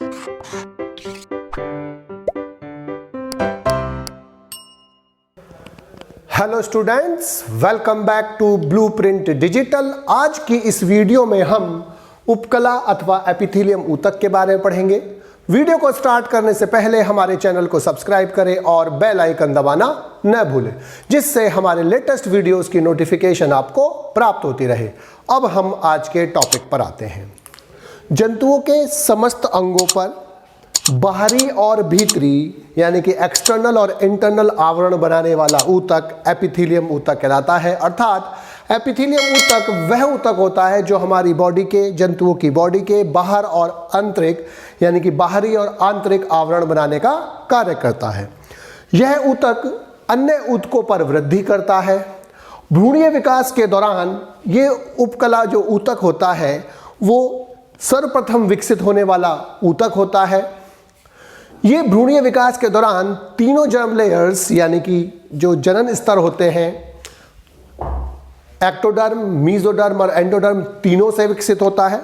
Hello students, welcome back to Blueprint Digital. आज की इस वीडियो में हम उपकला अथवा एपिथेलियम ऊतक के बारे में पढ़ेंगे। वीडियो को स्टार्ट करने से पहले हमारे चैनल को सब्सक्राइब करें और बेल आइकन दबाना न भूलें, जिससे हमारे लेटेस्ट वीडियोस की नोटिफिकेशन आपको प्राप्त होती रहे। अब हम आज के टॉपिक पर आते हैं। जंतुओं के समस्त अंगों पर बाहरी और भीतरी यानी कि एक्सटर्नल और इंटरनल आवरण बनाने वाला ऊतक एपिथेलियम ऊतक कहलाता है। अर्थात एपिथेलियम ऊतक वह ऊतक होता है जो हमारी बॉडी के, जंतुओं की बॉडी के बाहर और आंतरिक यानी कि बाहरी और आंतरिक आवरण बनाने का कार्य करता है। यह ऊतक अन्य ऊतकों पर वृद्धि करता है। भ्रूणीय विकास के दौरान ये उपकला जो ऊतक होता है वो सर्वप्रथम विकसित होने वाला ऊतक होता है। ये भ्रूणीय विकास के दौरान तीनों जर्म लेयर्स यानी कि जो जनन स्तर होते हैं, एक्टोडर्म, मीजोडर्म और एंडोडर्म, तीनों से विकसित होता है।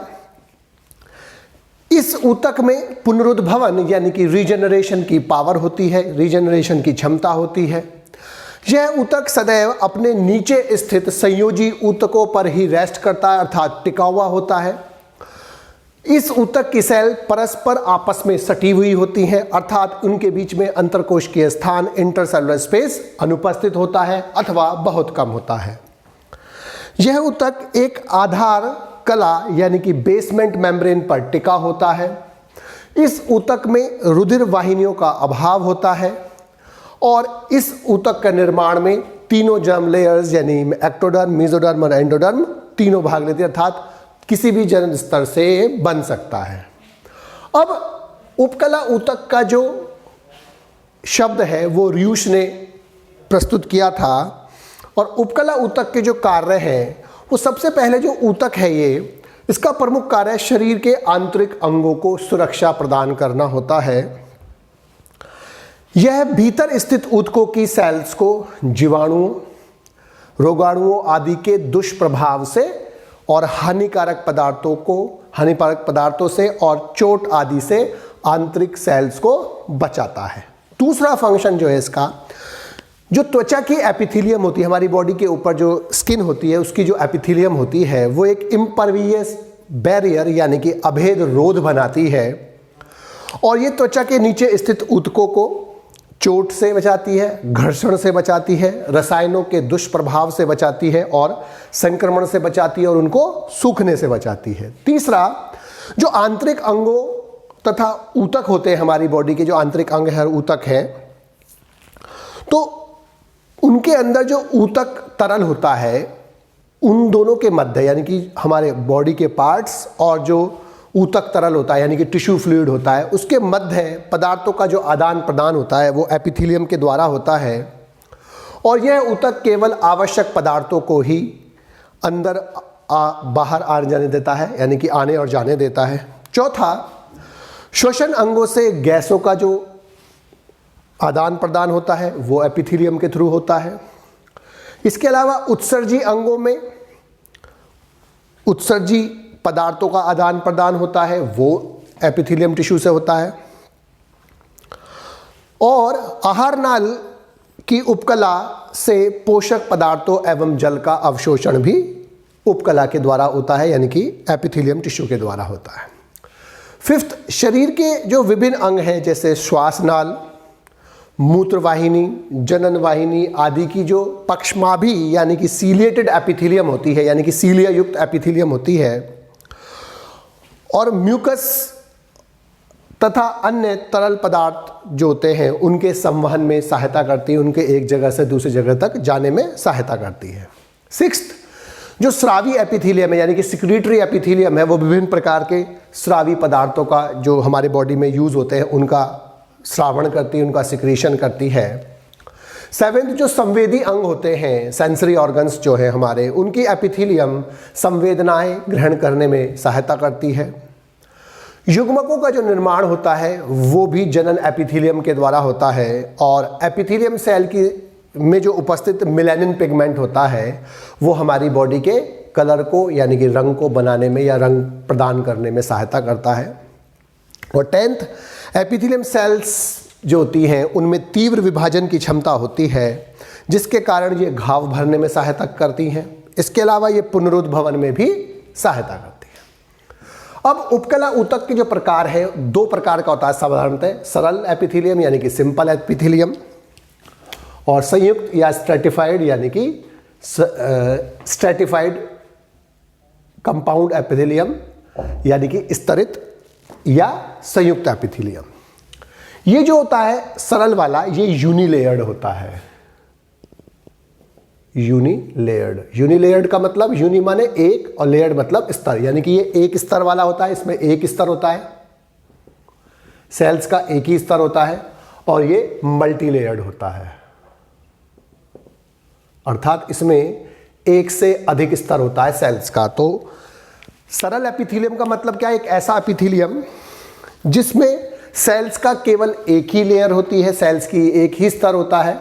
इस ऊतक में पुनरुद्भवन यानी कि रीजनरेशन की पावर होती है, रीजनरेशन की क्षमता होती है। यह ऊतक सदैव अपने नीचे स्थित संयोजी ऊतकों पर ही रेस्ट करता है, अर्थात टिका हुआ होता है। इस ऊतक की सेल परस्पर आपस में सटी हुई होती हैं, अर्थात उनके बीच में अंतरकोशिकीय स्थान इंटरसेलुलर स्पेस अनुपस्थित होता है अथवा बहुत कम होता है। यह ऊतक एक आधार कला यानी कि बेसमेंट मेम्ब्रेन पर टिका होता है। इस ऊतक में रुधिर वाहिनियों का अभाव होता है और इस ऊतक का निर्माण में तीनों जर्म लेयर्स यानी एक्टोडर्म, मेसोडर्म और एंडोडर्म तीनों भाग लेते हैं, अर्थात किसी भी जनन स्तर से बन सकता है। अब उपकला ऊतक का जो शब्द है वो र्यूश ने प्रस्तुत किया था और उपकला ऊतक के जो कार्य हैं वो सबसे पहले जो ऊतक है ये, इसका प्रमुख कार्य शरीर के आंतरिक अंगों को सुरक्षा प्रदान करना होता है। यह भीतर स्थित ऊतकों की सेल्स को जीवाणुओं, रोगाणुओं आदि के दुष्प्रभाव से और हानिकारक पदार्थों से और चोट आदि से आंतरिक सेल्स को बचाता है। दूसरा फंक्शन जो है इसका, जो त्वचा की एपिथेलियम होती है, हमारी बॉडी के ऊपर जो स्किन होती है उसकी जो एपिथेलियम होती है वो एक इम्परवियस बैरियर यानी कि अभेद रोध बनाती है और ये त्वचा के नीचे स्थित ऊतकों को चोट से बचाती है, घर्षण से बचाती है, रसायनों के दुष्प्रभाव से बचाती है और संक्रमण से बचाती है और उनको सूखने से बचाती है। तीसरा, जो आंतरिक अंगों तथा ऊतक होते हैं, हमारी बॉडी के जो आंतरिक अंग है, ऊतक है, तो उनके अंदर जो ऊतक तरल होता है उन दोनों के मध्य यानी कि हमारे बॉडी के पार्ट्स और जो ऊतक तरल होता है यानी कि टिश्यू फ्लूइड होता है, उसके मध्य पदार्थों का जो आदान प्रदान होता है वो एपिथेलियम के द्वारा होता है और यह ऊतक केवल आवश्यक पदार्थों को ही अंदर बाहर आने जाने देता है यानी कि आने और जाने देता है। चौथा, श्वसन अंगों से गैसों का जो आदान प्रदान होता है वो एपिथेलियम के थ्रू होता है। इसके अलावा उत्सर्जी अंगों में उत्सर्जी पदार्थों का आदान प्रदान होता है, वो एपिथेलियम टिश्यू से होता है। और आहार नाल की उपकला से पोषक पदार्थों एवं जल का अवशोषण भी उपकला के द्वारा होता है यानी कि एपिथेलियम टिश्यू के द्वारा होता है। फिफ्थ, शरीर के जो विभिन्न अंग हैं जैसे श्वास नाल, मूत्र वाहिनी, जनन वाहिनी आदि की जो पक्षमाभी यानी कि सीलिएटेड एपिथेलियम होती है यानी कि सीलिया युक्त एपिथेलियम होती है और म्यूकस तथा अन्य तरल पदार्थ जो होते हैं उनके संवहन में सहायता करती है, उनके एक जगह से दूसरी जगह तक जाने में सहायता करती है। सिक्स्थ, जो स्रावी एपिथेलियम है यानी कि सिक्रीटरी एपिथेलियम है, वो विभिन्न प्रकार के स्रावी पदार्थों का जो हमारे बॉडी में यूज होते हैं उनका स्रावण करती है, उनका सिक्रीशन करती है। सेवेंथ, जो संवेदी अंग होते हैं, सेंसरी ऑर्गन्स जो है हमारे, उनकी एपिथेलियम संवेदनाएं ग्रहण करने में सहायता करती है। युग्मकों का जो निर्माण होता है वो भी जनन एपिथेलियम के द्वारा होता है और एपिथेलियम सेल की में जो उपस्थित मेलानिन पिगमेंट होता है वो हमारी बॉडी के कलर को यानी कि रंग को बनाने में या रंग प्रदान करने में सहायता करता है। और 10th, एपिथेलियम सेल्स जो होती हैं उनमें तीव्र विभाजन की क्षमता होती है, जिसके कारण ये घाव भरने में सहायता करती हैं। इसके अलावा ये पुनरुद्भवन में भी सहायता करती है। अब उपकला ऊतक के जो प्रकार है, 2 प्रकार का होता है साधारणतः, सरल एपिथेलियम यानी कि सिंपल एपिथेलियम, और संयुक्त या स्ट्रेटिफाइड यानी कि स्ट्रेटिफाइड कंपाउंड एपिथेलियम यानी कि स्तरित या संयुक्त एपिथेलियम। ये जो होता है सरल वाला, ये यूनिलेयर्ड होता है। यूनिलेयर्ड का मतलब, यूनि माने एक और लेयर्ड मतलब स्तर, यानी कि ये एक स्तर वाला होता है। इसमें एक स्तर होता है, सेल्स का एक ही स्तर होता है, और ये मल्टीलेयर्ड होता है, अर्थात इसमें एक से अधिक स्तर होता है सेल्स का। तो सरल एपिथेलियम का मतलब क्या है? एक ऐसा एपिथेलियम जिसमें सेल्स का केवल एक ही लेयर होती है, सेल्स की एक ही स्तर होता है,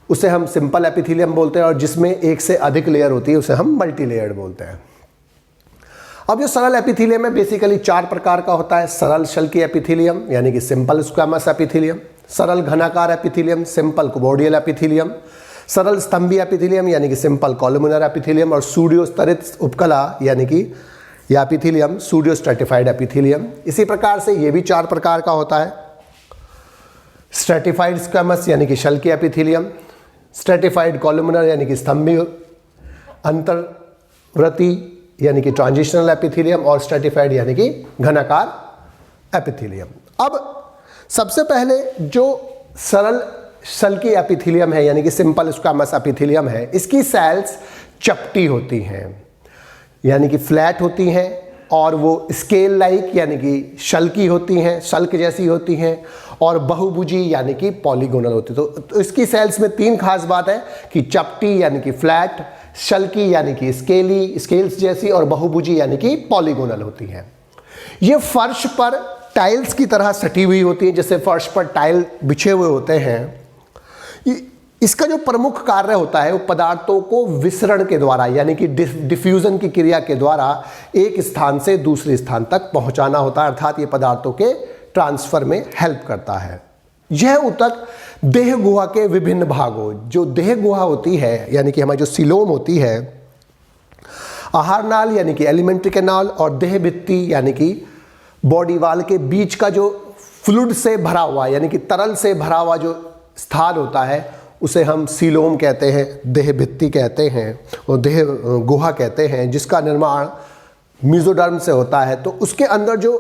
उसे हम सिंपल एपिथेलियम बोलते हैं। और जिसमें एक से अधिक लेयर होती है उसे हम मल्टीलेयर्ड बोलते हैं। अब जो सरल एपिथेलियम है बेसिकली 4 प्रकार का होता है। सरल शल्की एपिथेलियम यानी कि सिंपल स्क्वैमस एपिथेलियम, सरल घनाकार एपिथेलियम सिंपल कुबोडियल एपिथेलियम, सरल स्तंभी एपिथेलियम यानी कि सिंपल कॉलमुनर एपिथेलियम, और सूडियो स्तरित उपकला यानी कि यह एपिथेलियम सूडियो स्ट्रेटिफाइड एपिथेलियम। इसी प्रकार से ये भी 4 प्रकार का होता है। स्ट्रेटिफाइड स्क्वैमस यानी कि शल्की एपिथेलियम, स्ट्रेटिफाइड कॉलमुनर यानी कि स्तंभी अंतर्वृत्ति यानी कि ट्रांजिशनल एपिथेलियम, और स्ट्रेटिफाइड यानी कि घनाकार एपिथेलियम। अब सबसे पहले जो सरल शल्की एपिथेलियम है यानी कि सिंपल स्क्वैमस एपिथेलियम है, इसकी सेल्स चपटी होती हैं यानी कि फ्लैट होती हैं, और वो स्केल लाइक यानी कि शल्की होती हैं, शल्क जैसी होती हैं, और बहुभुजी यानी कि पॉलीगोनल होती है। तो इसकी सेल्स में 3 खास बात है कि चपटी यानी कि फ्लैट, शल्की यानी कि स्केल्स जैसी, और बहुभुजी यानी कि पॉलीगोनल होती हैं। ये फर्श पर टाइल्स की तरह सटी हुई होती है, जैसे फर्श पर टाइल बिछे हुए होते हैं। इसका जो प्रमुख कार्य होता है वो पदार्थों को विसरण के द्वारा यानी कि डिफ्यूजन की क्रिया के द्वारा एक स्थान से दूसरे स्थान तक पहुंचाना होता है, अर्थात ये पदार्थों के ट्रांसफर में हेल्प करता है। यह ऊतक देह गुहा के विभिन्न भागों, जो देह गुहा होती है यानी कि हमारी जो सीलोम होती है, आहार नाल यानी कि एलिमेंट्री कैनाल, और देह भित्ति यानी कि बॉडी वाल के बीच का जो फ्लूइड से भरा हुआ यानी कि तरल से भरा हुआ जो स्थान होता है उसे हम सीलोम कहते हैं, देह भित्ति कहते हैं और देह गुहा कहते हैं, जिसका निर्माण मेसोडर्म से होता है। तो उसके अंदर जो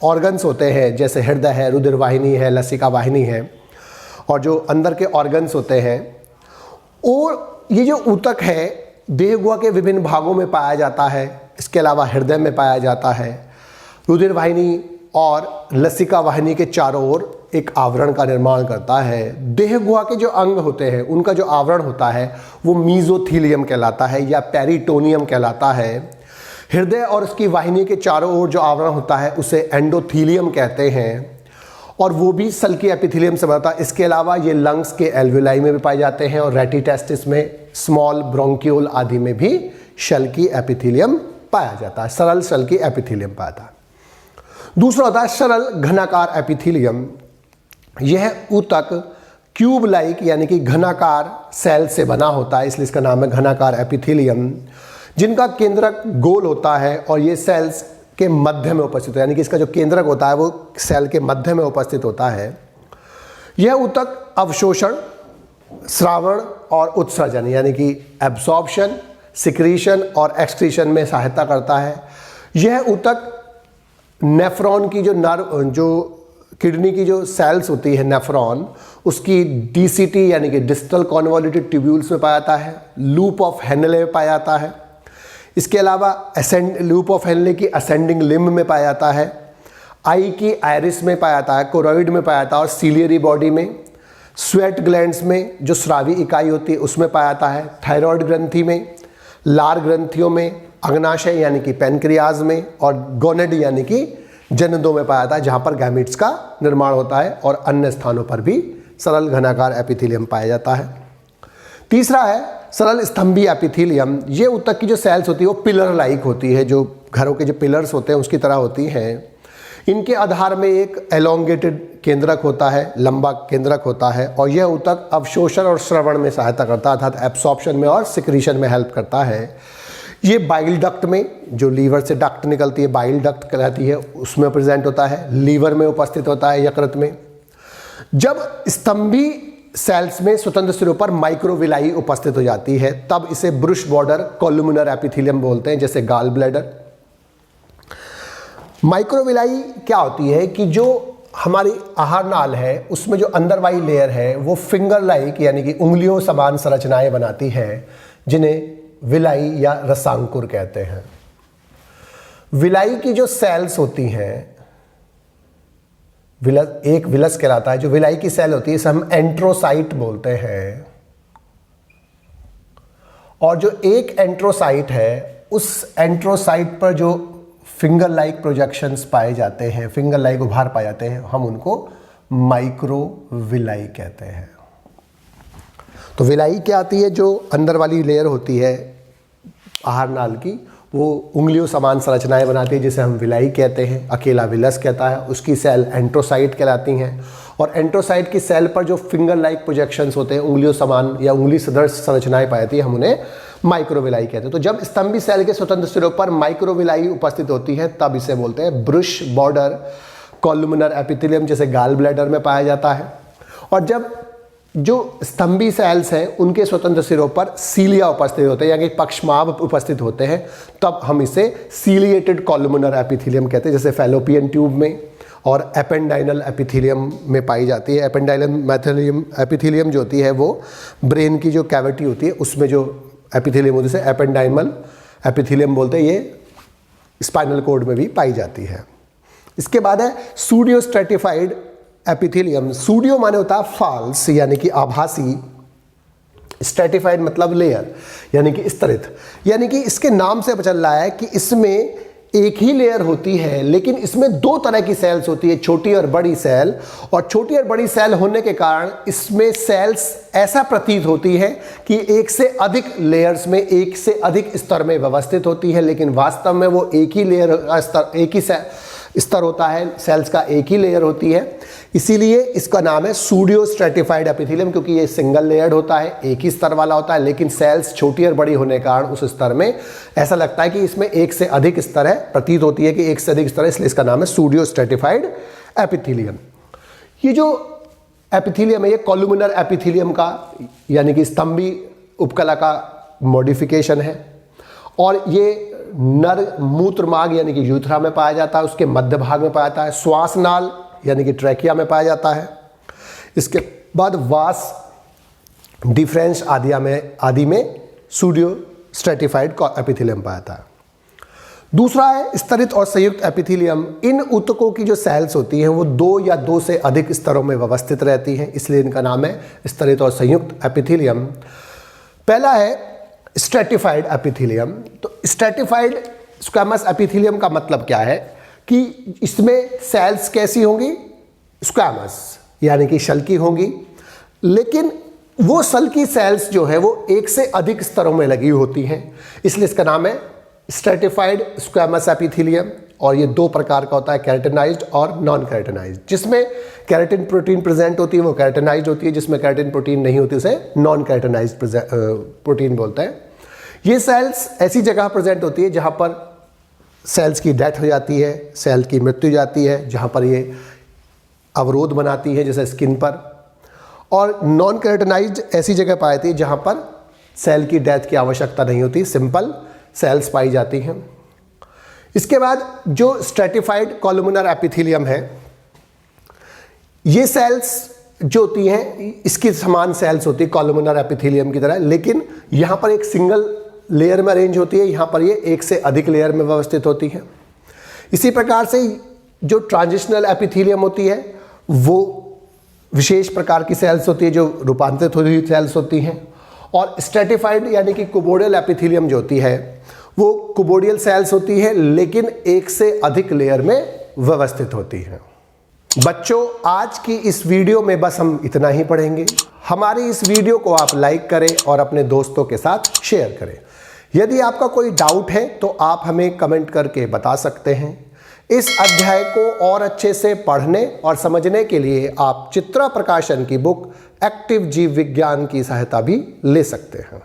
ऑर्गन्स होते हैं जैसे हृदय है, रुधिर वाहिनी है, लसिका वाहिनी है, और जो अंदर के ऑर्गन्स होते हैं, और ये जो ऊतक है देह गुहा के विभिन्न भागों में पाया जाता है। इसके अलावा हृदय में पाया जाता है, रुधिर वाहिनी और लसिका वाहिनी के चारों ओर एक आवरण का निर्माण करता है। देह गुहा के जो अंग होते हैं उनका जो आवरण होता है वो मीजोथीलियम कहलाता है या पेरिटोनियम कहलाता है। हृदय और उसकी वाहिनी के चारों ओर जो आवरण होता है उसे एंडोथीलियम कहते हैं, और वो भी शल्की एपिथेलियम से बनता है। इसके अलावा ये लंग्स के एल्वेलाई में भी पाए जाते हैं, और रेटिटेस्टिस में, स्मॉल ब्रोंक्यूल आदि में भी शल्की एपिथेलियम पाया जाता है, सरल शल्की एपिथेलियम पाया जाता है। दूसरा होता है सरल घनाकार एपिथेलियम। यह ऊतक क्यूब लाइक यानी कि घनाकार सेल से बना होता है, इसलिए इसका नाम है घनाकार एपिथेलियम, जिनका केंद्रक गोल होता है और ये सेल्स के मध्य में उपस्थित होता है, यानी कि इसका जो केंद्रक होता है वो सेल के मध्य में उपस्थित होता है। यह ऊतक अवशोषण, स्रावण और उत्सर्जन यानी कि एब्सॉर्प्शन, सिक्रीशन और एक्सक्रीशन में सहायता करता है। यह ऊतक नेफ्रॉन की जो किडनी की जो सेल्स होती है नेफ्रॉन, उसकी डीसीटी यानी कि डिस्टल कॉन्वोल्यूटेड ट्यूब्यूल्स में पाया जाता है, लूप ऑफ हेनले में पाया जाता है। इसके अलावा लूप ऑफ हेनले की असेंडिंग लिम्ब में पाया जाता है, आई की आयरिस में पाया जाता है, कोरोइड में पाया जाता है, और सीलियरी बॉडी में, स्वेट ग्लैंड्स में जो स्रावी इकाई होती है उसमें पाया जाता है, थायराइड ग्रंथि में, लार ग्रंथियों में, अग्नाशय यानी कि पेनक्रियाज में, और गोनेड यानी कि जननों में पाया जाता है जहाँ पर गैमीट्स का निर्माण होता है, और अन्य स्थानों पर भी सरल घनाकार एपिथेलियम पाया जाता है। तीसरा है सरल स्तंभी एपिथेलियम। ये ऊतक की जो सेल्स होती है वो पिलर लाइक होती है, जो घरों के जो पिलर्स होते हैं उसकी तरह होती हैं। इनके आधार में एक एलोंगेटेड केंद्रक होता है, लंबा केंद्रक होता है, और यह ऊतक अवशोषण और श्रवण में सहायता करता है, अर्थात एब्सॉर्प्शन में और सिक्रीशन में हेल्प करता है। ये बाइल डक्ट में, जो लीवर से डक्ट निकलती है बाइल डक्ट कहलाती है, उसमें प्रेजेंट होता है। लीवर में उपस्थित होता है, यकृत में। जब स्तंभी सेल्स में स्वतंत्र सिरों पर माइक्रोविलाई उपस्थित हो जाती है तब इसे ब्रुश बॉर्डर कॉलुमिनर एपिथेलियम बोलते हैं, जैसे गाल ब्लैडर। माइक्रोविलाई क्या होती है कि जो हमारी आहार नाल है उसमें जो अंदर वाली लेयर है वो फिंगर लाइक यानी कि उंगलियों समान संरचनाएं बनाती है, जिन्हें विलाई या रसांकुर कहते हैं। विलाई की जो सेल्स होती हैं, एक विलस कहलाता है, जो विलाई की सेल होती है इसे हम एंट्रोसाइट बोलते हैं। और जो एक एंट्रोसाइट है उस एंट्रोसाइट पर जो फिंगर लाइक प्रोजेक्शंस पाए जाते हैं, फिंगर लाइक उभार पाए जाते हैं, हम उनको माइक्रोविलाई कहते हैं। तो विलाई क्या आती है, जो अंदर वाली लेयर होती है आहार नाल की, वो उंगलियों समान संरचनाएं बनाती है, जिसे हम विलाई कहते हैं। अकेला विलस कहता है, उसकी सेल एंट्रोसाइट कहलाती हैं। और एंट्रोसाइट की सेल पर जो फिंगर लाइक प्रोजेक्शंस होते हैं, उंगलियों समान या उंगली सदृश संरचनाएं पाई जाती है, हम उन्हें माइक्रोविलाई कहते हैं। तो जब स्तंभी सेल के स्वतंत्र सिरों पर माइक्रोविलाई उपस्थित होती है तब इसे बोलते हैं ब्रुश बॉर्डर कॉलुमिनर एपिथेलियम, जैसे गाल ब्लैडर में पाया जाता है। और जब जो स्तंभी सेल्स हैं उनके स्वतंत्र सिरों पर सीलिया उपस्थित होते हैं, यानी पक्षमाभ उपस्थित होते हैं, तब हम इसे सीलिएटेड कॉलुमिनर एपिथेलियम कहते हैं, जैसे फैलोपियन ट्यूब में और एपेंडाइनल एपिथेलियम में पाई जाती है। एपेंडाइनल एपिथेलियम जो होती है वो ब्रेन की जो कैविटी होती है उसमें जो एपिथेलियम होती है एपेंडाइनल एपिथेलियम बोलते हैं। ये स्पाइनल कॉर्ड में भी पाई जाती है। इसके बाद है सूडियो स्ट्रेटिफाइड एपिथेलियम। सूडियो माने होता है फॉल्स यानी कि आभासी, स्ट्रेटिफाइड मतलब लेयर यानी कि स्तरित। यानी कि इसके नाम से पता चल रहा है कि इसमें एक ही लेयर होती है, लेकिन इसमें दो तरह की सेल्स होती है, छोटी और बड़ी सेल। और छोटी और बड़ी सेल होने के कारण इसमें सेल्स ऐसा प्रतीत होती है कि एक से अधिक लेयर्स में, एक से अधिक स्तर में व्यवस्थित होती है, लेकिन वास्तव में वो एक ही लेयर स्तर, एक ही स्तर होता है, सेल्स का एक ही लेयर होती है। इसीलिए इसका नाम है सूडियो स्ट्रेटिफाइड एपिथेलियम, क्योंकि ये सिंगल लेयर्ड होता है, एक ही स्तर वाला होता है, लेकिन सेल्स छोटी और बड़ी होने के कारण उस स्तर में ऐसा लगता है कि इसमें एक से अधिक स्तर है, प्रतीत होती है कि एक से अधिक स्तर है, इसलिए इसका नाम है सूडियो स्ट्रेटिफाइड एपिथेलियम। ये जो एपिथेलियम है ये कॉलुमिनर एपिथेलियम का यानी कि स्तंभी उपकला का मॉडिफिकेशन है। और ये नर मूत्र मार्ग यानी कि यूथरा में पाया जाता है, उसके मध्य भाग में पाया जाता है। श्वास नाल यानी कि ट्रैकिया में पाया जाता है। इसके बाद वास, डिफरेंस आदि में सूडियो स्ट्रेटिफाइड एपिथेलियम पाया जाता है। दूसरा है स्तरित और संयुक्त एपिथेलियम। इन ऊतकों की जो सेल्स होती हैं वो दो या दो से अधिक स्तरों में व्यवस्थित रहती हैं, इसलिए इनका नाम है स्तरित और संयुक्त एपिथेलियम। पहला है स्ट्रेटिफाइड एपिथेलियम। तो स्ट्रेटिफाइड स्क्वैमस एपिथेलियम का मतलब क्या है कि इसमें सेल्स कैसी होंगी, स्क्वैमस यानी कि शल्की होंगी, लेकिन वो शल्की सेल्स जो है वो एक से अधिक स्तरों में लगी होती हैं, इसलिए इसका नाम है स्ट्रेटिफाइड स्क्वैमस एपिथेलियम। और ये दो प्रकार का होता है, केराटिनाइज्ड और नॉन केराटिनाइज्ड। जिसमें केराटिन प्रोटीन प्रेजेंट होती है वो केराटिनाइज्ड होती है, जिसमें केराटिन प्रोटीन नहीं होती उसे नॉन केराटिनाइज्ड प्रोटीन बोलते हैं। ये सेल्स ऐसी जगह प्रेजेंट होती है जहाँ पर सेल्स की डेथ हो जाती है, सेल की मृत्यु हो जाती है, जहाँ पर ये अवरोध बनाती है जैसे स्किन पर। और नॉन केराटिनाइज्ड ऐसी जगह पाई जाती है जहाँ पर सेल की डेथ की आवश्यकता नहीं होती, सिंपल सेल्स पाई जाती हैं। इसके बाद जो स्ट्रेटिफाइड कॉलुमिनर एपिथेलियम है, ये सेल्स जो होती हैं इसकी समान सेल्स होती है कॉलुमिनर एपिथेलियम की तरह, लेकिन यहाँ पर एक सिंगल लेयर में अरेंज होती है, यहाँ पर ये एक से अधिक लेयर में व्यवस्थित होती है। इसी प्रकार से जो ट्रांजिशनल एपिथेलियम होती है वो विशेष प्रकार की सेल्स होती है जो रूपांतरित हुई सेल्स होती हैं। और स्ट्रेटिफाइड यानी कि कुबोडियल एपिथेलियम जो होती है वो कुबोडियल सेल्स होती है, लेकिन एक से अधिक लेयर में व्यवस्थित होती है। बच्चों, आज की इस वीडियो में बस हम इतना ही पढ़ेंगे। हमारी इस वीडियो को आप लाइक करें और अपने दोस्तों के साथ शेयर करें। यदि आपका कोई डाउट है तो आप हमें कमेंट करके बता सकते हैं। इस अध्याय को और अच्छे से पढ़ने और समझने के लिए आप चित्रा प्रकाशन की बुक एक्टिव जीव विज्ञान की सहायता भी ले सकते हैं।